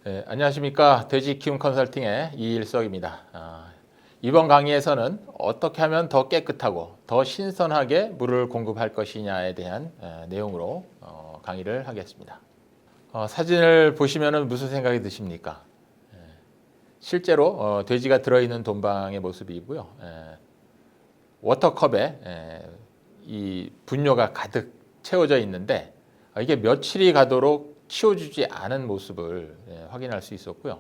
네, 안녕하십니까. 돼지 키움 컨설팅의 이일석입니다. 이번 강의에서는 어떻게 하면 더 깨끗하고 더 신선하게 물을 공급할 것이냐에 대한 내용으로 강의를 하겠습니다. 사진을 보시면 무슨 생각이 드십니까? 실제로 돼지가 들어있는 돈방의 모습이고요. 워터컵에 이 분뇨가 가득 채워져 있는데 이게 며칠이 가도록 치워주지 않은 모습을 확인할 수 있었고요.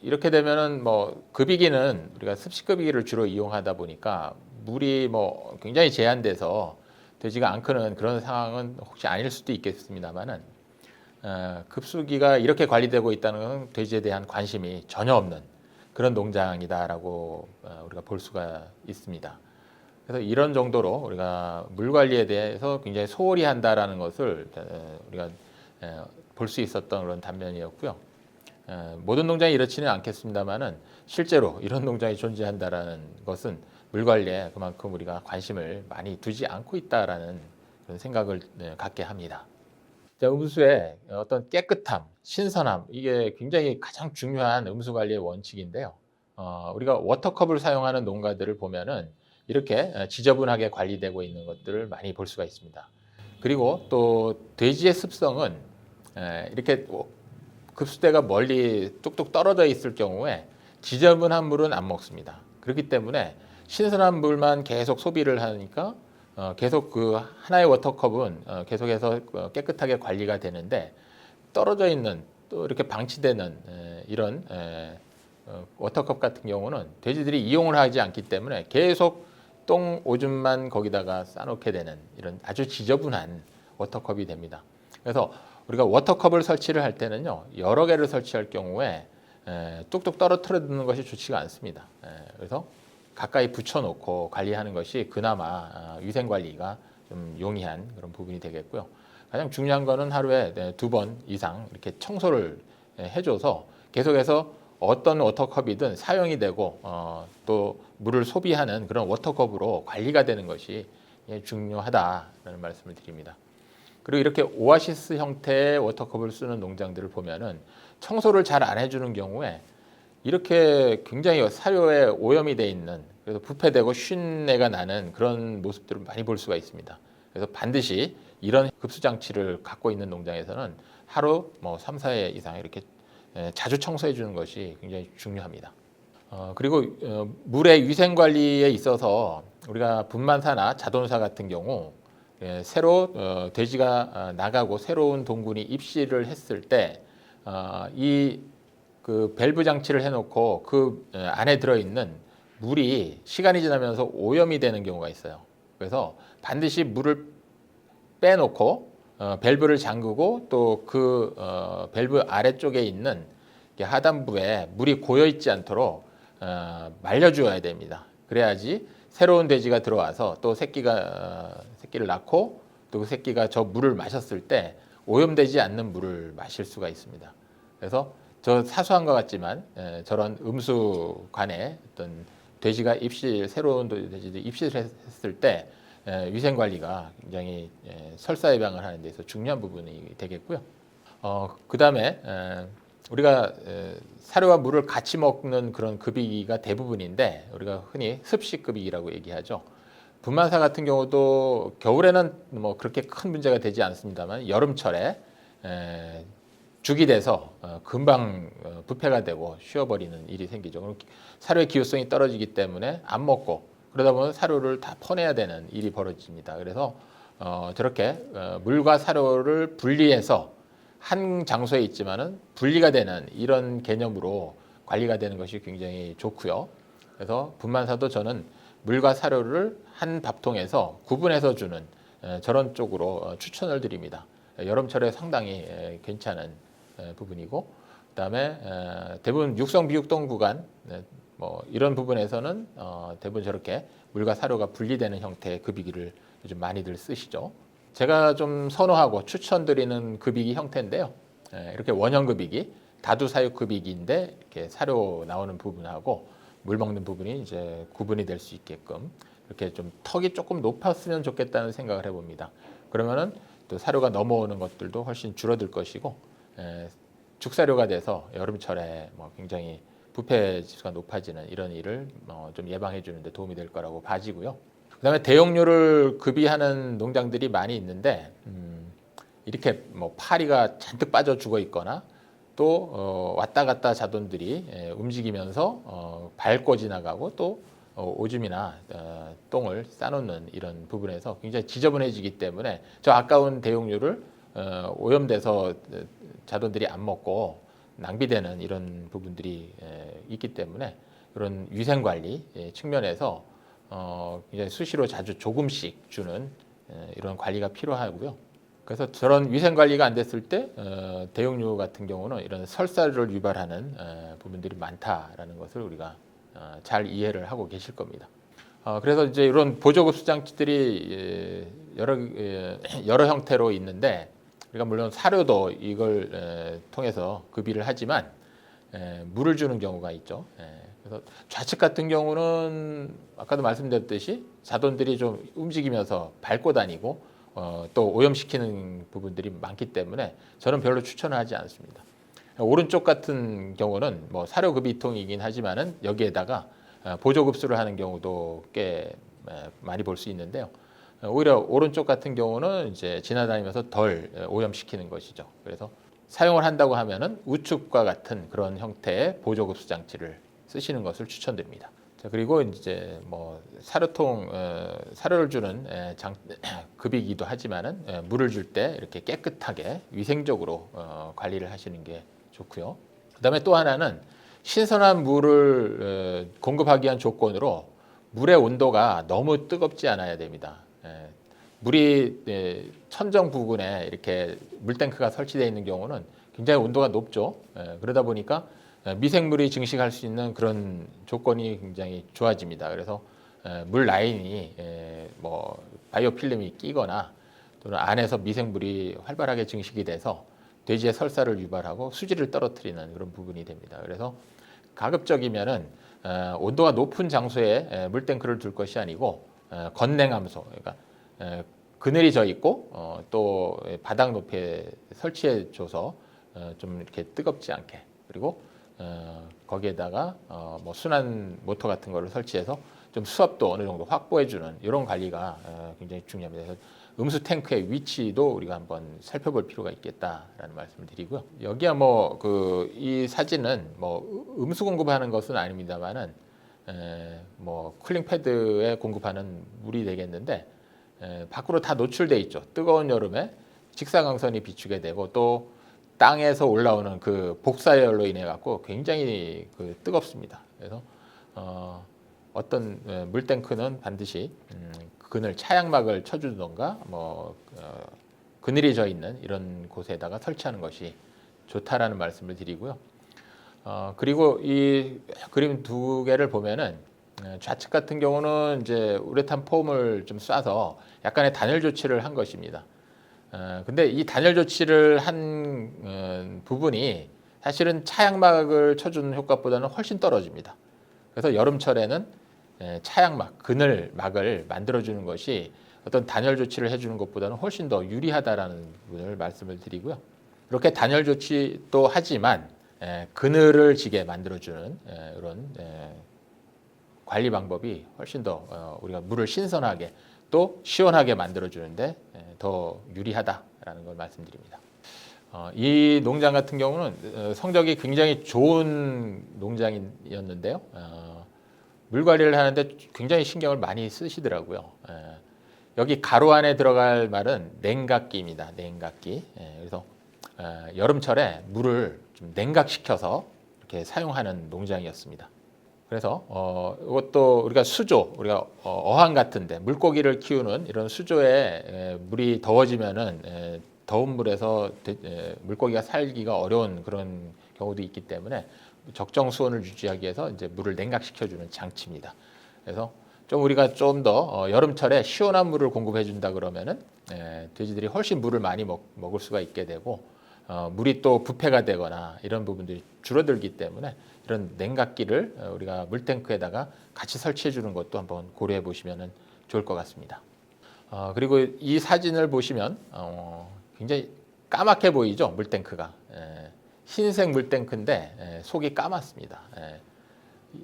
이렇게 되면은 뭐 급이기는 우리가 습식급이기를 주로 이용하다 보니까 물이 뭐 굉장히 제한돼서 돼지가 안 크는 그런 상황은 혹시 아닐 수도 있겠습니다만은 급수기가 이렇게 관리되고 있다는 건 돼지에 대한 관심이 전혀 없는 그런 농장이다라고 우리가 볼 수가 있습니다. 그래서 이런 정도로 우리가 물 관리에 대해서 굉장히 소홀히 한다라는 것을 우리가 볼 수 있었던 그런 단면이었고요. 모든 농장이 이렇지는 않겠습니다만은 실제로 이런 농장이 존재한다라는 것은 물 관리에 그만큼 우리가 관심을 많이 두지 않고 있다라는 그런 생각을 갖게 합니다. 음수의 어떤 깨끗함, 신선함 이게 굉장히 가장 중요한 음수 관리의 원칙인데요. 우리가 워터컵을 사용하는 농가들을 보면은 이렇게 지저분하게 관리되고 있는 것들을 많이 볼 수가 있습니다. 그리고 또 돼지의 습성은 이렇게 급수대가 멀리 뚝뚝 떨어져 있을 경우에 지저분한 물은 안 먹습니다. 그렇기 때문에 신선한 물만 계속 소비를 하니까 계속 그 하나의 워터컵은 계속해서 깨끗하게 관리가 되는데 떨어져 있는 또 이렇게 방치되는 이런 워터컵 같은 경우는 돼지들이 이용을 하지 않기 때문에 계속 똥 오줌만 거기다가 싸놓게 되는 이런 아주 지저분한 워터컵이 됩니다. 그래서 우리가 워터컵을 설치를 할 때는요 여러 개를 설치할 경우에 뚝뚝 떨어뜨리는 것이 좋지가 않습니다. 그래서 가까이 붙여놓고 관리하는 것이 그나마 위생 관리가 좀 용이한 그런 부분이 되겠고요. 가장 중요한 거는 하루에 2번 이상 이렇게 청소를 해줘서 계속해서 어떤 워터컵이든 사용이 되고 또 물을 소비하는 그런 워터컵으로 관리가 되는 것이 중요하다라는 말씀을 드립니다. 그리고 이렇게 오아시스 형태의 워터컵을 쓰는 농장들을 보면은 청소를 잘 안 해주는 경우에 이렇게 굉장히 사료에 오염이 돼 있는 그래서 부패되고 쉰내가 나는 그런 모습들을 많이 볼 수가 있습니다. 그래서 반드시 이런 급수 장치를 갖고 있는 농장에서는 하루 뭐 3, 4회 이상 이렇게 자주 청소해 주는 것이 굉장히 중요합니다. 그리고 물의 위생 관리에 있어서 우리가 분만사나 자동사 같은 경우 새로 돼지가 나가고 새로운 동군이 입시를 했을 때 이 그 밸브 장치를 해놓고 그 안에 들어있는 물이 시간이 지나면서 오염이 되는 경우가 있어요. 그래서 반드시 물을 빼놓고 밸브를 잠그고 또 그 밸브 아래쪽에 있는 하단부에 물이 고여 있지 않도록 말려주어야 됩니다. 그래야지 새로운 돼지가 들어와서 또 새끼를 낳고 또 그 새끼가 저 물을 마셨을 때 오염되지 않는 물을 마실 수가 있습니다. 그래서 저 사소한 것 같지만 저런 음수관에 어떤 돼지가 새로운 돼지들이 입시했을 때 위생 관리가 굉장히 설사 예방을 하는 데서 중요한 부분이 되겠고요. 그 다음에 우리가 사료와 물을 같이 먹는 그런 급이기가 대부분인데 우리가 흔히 습식급이라고 얘기하죠. 분만사 같은 경우도 겨울에는 뭐 그렇게 큰 문제가 되지 않습니다만 여름철에 죽이 돼서 금방 부패가 되고 쉬어버리는 일이 생기죠. 사료의 기호성이 떨어지기 때문에 안 먹고 그러다 보면 사료를 다 퍼내야 되는 일이 벌어집니다. 그래서 저렇게 물과 사료를 분리해서 한 장소에 있지만은 분리가 되는 이런 개념으로 관리가 되는 것이 굉장히 좋고요. 그래서 분만사도 저는 물과 사료를 한 밥통에서 구분해서 주는 저런 쪽으로 추천을 드립니다. 여름철에 상당히 괜찮은 부분이고 그다음에 대부분 육성 비육동 구간 뭐 이런 부분에서는 대부분 저렇게 물과 사료가 분리되는 형태의 급이기를 요즘 많이들 쓰시죠. 제가 좀 선호하고 추천드리는 급이기 형태인데요. 이렇게 원형 급이기, 다두 사육 급이기인데 이렇게 사료 나오는 부분하고 물 먹는 부분이 이제 구분이 될 수 있게끔 이렇게 좀 턱이 조금 높았으면 좋겠다는 생각을 해봅니다. 그러면은 또 사료가 넘어오는 것들도 훨씬 줄어들 것이고 죽사료가 돼서 여름철에 뭐 굉장히 부패 지수가 높아지는 이런 일을 좀 예방해 주는데 도움이 될 거라고 봐지고요. 그다음에 대용료를 급이하는 농장들이 많이 있는데 이렇게 뭐 파리가 잔뜩 빠져 죽어 있거나 또 왔다 갔다 자돈들이 움직이면서 밟고 지나가고 또 오줌이나 똥을 싸놓는 이런 부분에서 굉장히 지저분해지기 때문에 저 아까운 대용료를 오염돼서 자돈들이 안 먹고 낭비되는 이런 부분들이 있기 때문에 이런 위생관리 측면에서 굉장히 수시로 자주 조금씩 주는 이런 관리가 필요하고요. 그래서 저런 위생 관리가 안 됐을 때 대용료 같은 경우는 이런 설사를 유발하는 부분들이 많다라는 것을 우리가 잘 이해를 하고 계실 겁니다. 그래서 이제 이런 보조급수 장치들이 여러 형태로 있는데 우리가 물론 사료도 이걸 통해서 급이를 하지만 물을 주는 경우가 있죠. 그래서 좌측 같은 경우는 아까도 말씀드렸듯이 자돈들이 좀 움직이면서 밟고 다니고 또 오염시키는 부분들이 많기 때문에 저는 별로 추천하지 않습니다. 오른쪽 같은 경우는 뭐 사료급이통이긴 하지만은 여기에다가 보조급수를 하는 경우도 꽤 많이 볼 수 있는데요. 오히려 오른쪽 같은 경우는 이제 지나다니면서 덜 오염시키는 것이죠. 그래서 사용을 한다고 하면은 우측과 같은 그런 형태의 보조급수 장치를 쓰시는 것을 추천드립니다. 자, 그리고 이제 뭐 사료를 주는 급이기도 하지만은 물을 줄 때 이렇게 깨끗하게 위생적으로 관리를 하시는 게 좋고요. 그다음에 또 하나는 신선한 물을 공급하기 위한 조건으로 물의 온도가 너무 뜨겁지 않아야 됩니다. 물이 천정 부근에 이렇게 물탱크가 설치되어 있는 경우는 굉장히 온도가 높죠. 그러다 보니까 미생물이 증식할 수 있는 그런 조건이 굉장히 좋아집니다. 그래서 물 라인이 뭐 바이오필름이 끼거나 또는 안에서 미생물이 활발하게 증식이 돼서 돼지의 설사를 유발하고 수질을 떨어뜨리는 그런 부분이 됩니다. 그래서 가급적이면은 온도가 높은 장소에 물탱크를 둘 것이 아니고 건냉암소, 그러니까 그늘이 져 있고 또 바닥 높이에 설치해 줘서 좀 이렇게 뜨겁지 않게, 그리고 거기에다가 뭐 순환 모터 같은 거를 설치해서 좀 수압도 어느 정도 확보해 주는 이런 관리가 굉장히 중요합니다. 그래서 음수 탱크의 위치도 우리가 한번 살펴볼 필요가 있겠다라는 말씀을 드리고요. 여기야 뭐 이 사진은 뭐 음수 공급하는 것은 아닙니다만은 뭐 쿨링 패드에 공급하는 물이 되겠는데 밖으로 다 노출돼 있죠. 뜨거운 여름에 직사광선이 비추게 되고 또 땅에서 올라오는 그 복사열로 인해 갖고 굉장히 뜨겁습니다. 그래서 어떤 물탱크는 반드시 그늘 차양막을 쳐주던가 뭐 그늘이 져 있는 이런 곳에다가 설치하는 것이 좋다라는 말씀을 드리고요. 그리고 이 그림 두 개를 보면은 좌측 같은 경우는 이제 우레탄 폼을 좀 쏴서 약간의 단열 조치를 한 것입니다. 근데 이 단열 조치를 한 부분이 사실은 차양막을 쳐주는 효과보다는 훨씬 떨어집니다. 그래서 여름철에는 차양막, 그늘막을 만들어주는 것이 어떤 단열 조치를 해주는 것보다는 훨씬 더 유리하다라는 부분을 말씀을 드리고요. 이렇게 단열 조치도 하지만 그늘을 지게 만들어주는 이런 관리 방법이 훨씬 더 우리가 물을 신선하게 또 시원하게 만들어주는데 더 유리하다라는 걸 말씀드립니다. 이 농장 같은 경우는 성적이 굉장히 좋은 농장이었는데요. 물 관리를 하는데 굉장히 신경을 많이 쓰시더라고요. 여기 가로 안에 들어갈 말은 냉각기입니다. 냉각기. 그래서 여름철에 물을 좀 냉각시켜서 이렇게 사용하는 농장이었습니다. 그래서 이것도 우리가 수조, 우리가 어항 같은데 물고기를 키우는 이런 수조에 물이 더워지면은 더운 물에서 물고기가 살기가 어려운 그런 경우도 있기 때문에 적정 수온을 유지하기 위해서 이제 물을 냉각시켜주는 장치입니다. 그래서 좀 우리가 좀 더 여름철에 시원한 물을 공급해 준다 그러면은 돼지들이 훨씬 물을 많이 먹을 수가 있게 되고 물이 또 부패가 되거나 이런 부분들이 줄어들기 때문에 이런 냉각기를 우리가 물탱크에다가 같이 설치해 주는 것도 한번 고려해 보시면 좋을 것 같습니다. 그리고 이 사진을 보시면 굉장히 까맣게 보이죠, 물탱크가. 흰색 물탱크인데 속이 까맣습니다.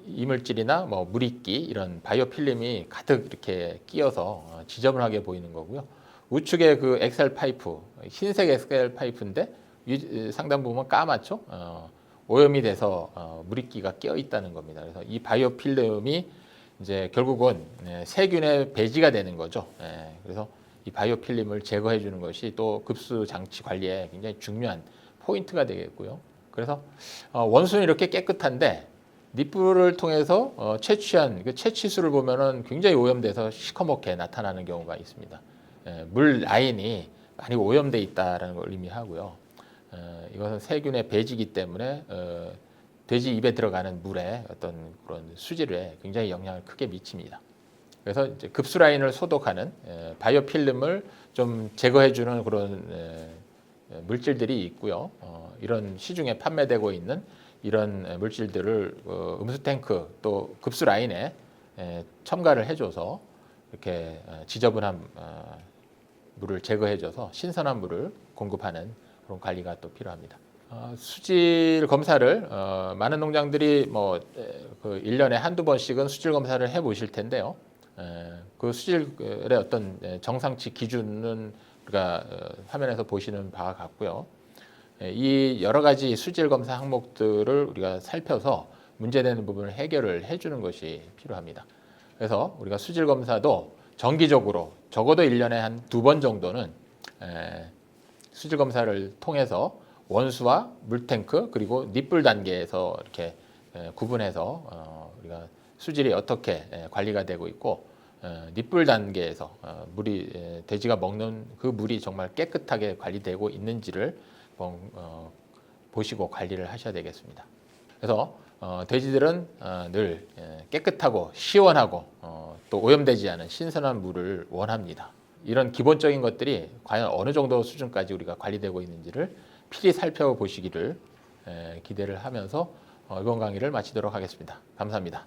이물질이나 뭐 물이끼 이런 바이오 필름이 가득 이렇게 끼어서 지저분하게 보이는 거고요. 우측에 그 엑셀 파이프, 흰색 엑셀 파이프인데 상단 부분 까맣죠? 오염이 돼서 물이끼가 끼어 있다는 겁니다. 그래서 이 바이오 필름이 이제 결국은 세균의 배지가 되는 거죠. 그래서 이 바이오 필름을 제거해 주는 것이 또 급수 장치 관리에 굉장히 중요한 포인트가 되겠고요. 그래서 원수는 이렇게 깨끗한데 니뿔을 통해서 채취한 그 채취수를 보면은 굉장히 오염돼서 시커멓게 나타나는 경우가 있습니다. 물 라인이 많이 오염돼 있다라는 걸 의미하고요. 이것은 세균의 배지이기 때문에 돼지 입에 들어가는 물에 어떤 그런 수질에 굉장히 영향을 크게 미칩니다. 그래서 이제 급수 라인을 소독하는 바이오 필름을 좀 제거해주는 그런 물질들이 있고요. 이런 시중에 판매되고 있는 이런 물질들을 음수 탱크 또 급수 라인에 첨가를 해줘서 이렇게 지저분한 물을 제거해줘서 신선한 물을 공급하는 그런 관리가 또 필요합니다. 수질 검사를 많은 농장들이 뭐 그 1년에 한두 번씩은 수질 검사를 해 보실 텐데요. 그 수질의 어떤 정상치 기준은 우리가 화면에서 보시는 바와 같고요. 이 여러 가지 수질 검사 항목들을 우리가 살펴서 문제되는 부분을 해결을 해주는 것이 필요합니다. 그래서 우리가 수질 검사도 정기적으로 적어도 1년에 한 2번 정도는 수질 검사를 통해서 원수와 물탱크 그리고 니뿔 단계에서 이렇게 구분해서 우리가 수질이 어떻게 관리가 되고 있고 니뿔 단계에서 물이 돼지가 먹는 그 물이 정말 깨끗하게 관리되고 있는지를 보시고 관리를 하셔야 되겠습니다. 그래서 돼지들은 늘 깨끗하고 시원하고 또 오염되지 않은 신선한 물을 원합니다. 이런 기본적인 것들이 과연 어느 정도 수준까지 우리가 관리되고 있는지를 필히 살펴보시기를 기대를 하면서 이번 강의를 마치도록 하겠습니다. 감사합니다.